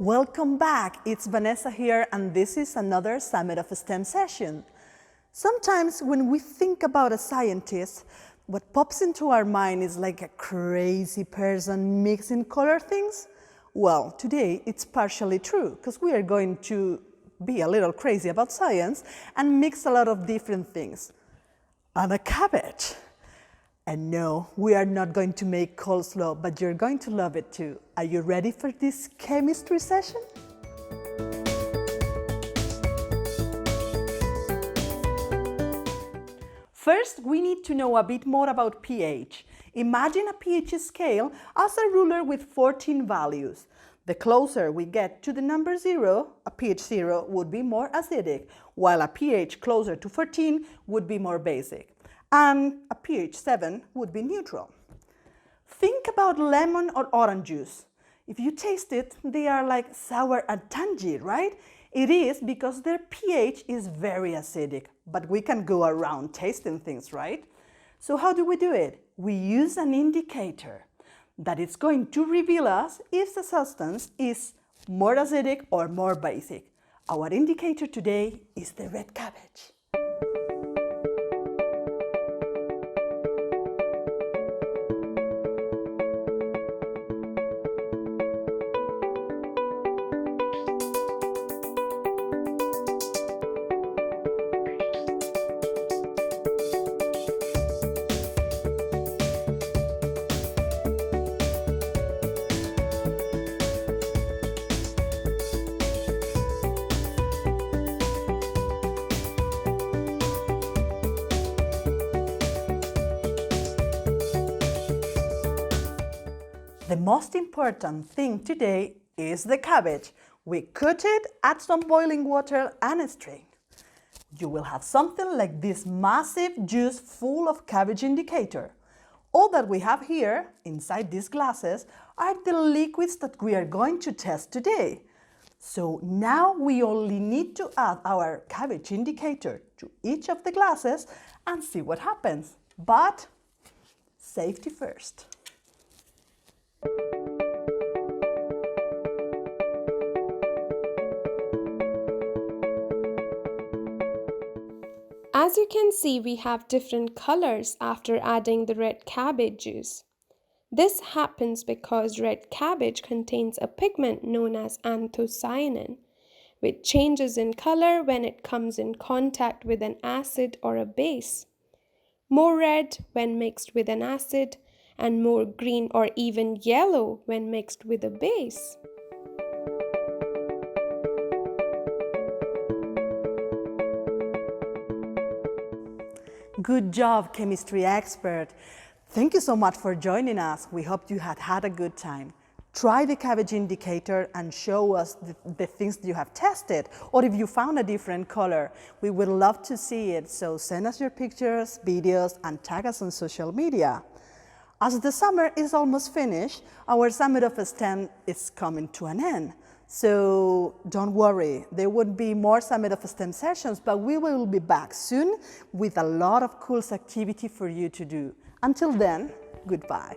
Welcome back. It's Vanessa here, and this is another Summit of STEM session. Sometimes when we think about a scientist, what pops into our mind is like a crazy person mixing color things. Well, today it's partially true, because we are going to be a little crazy about science and mix a lot of different things. And a cabbage. And no, we are not going to make coleslaw, but you're going to love it too. Are you ready for this chemistry session? First, we need to know a bit more about pH. Imagine a pH scale as a ruler with 14 values. The closer we get to the number 0, a pH 0 would be more acidic, while a pH closer to 14 would be more basic. And a pH 7 would be neutral. Think about lemon or orange juice. If you taste it, they are like sour and tangy, right? It is because their pH is very acidic, but we can go around tasting things, right? So how do we do it? We use an indicator that is going to reveal us if the substance is more acidic or more basic. Our indicator today is the red cabbage. The most important thing today is the cabbage. We cut it, add some boiling water and strain. You will have something like this massive juice full of cabbage indicator. All that we have here inside these glasses are the liquids that we are going to test today. So now we only need to add our cabbage indicator to each of the glasses and see what happens. But safety first. As you can see, we have different colors after adding the red cabbage juice. This happens because red cabbage contains a pigment known as anthocyanin, which changes in color when it comes in contact with an acid or a base. More red when mixed with an acid, and more green or even yellow when mixed with a base. Good job, chemistry expert. Thank you so much for joining us. We hope you had a good time. Try the cabbage indicator and show us the things you have tested, or if you found a different color. We would love to see it, so send us your pictures, videos, and tag us on social media. As the summer is almost finished, our Summit of STEM is coming to an end. So don't worry, there won't be more Summit of STEM sessions, but we will be back soon with a lot of cool activity for you to do. Until then, goodbye.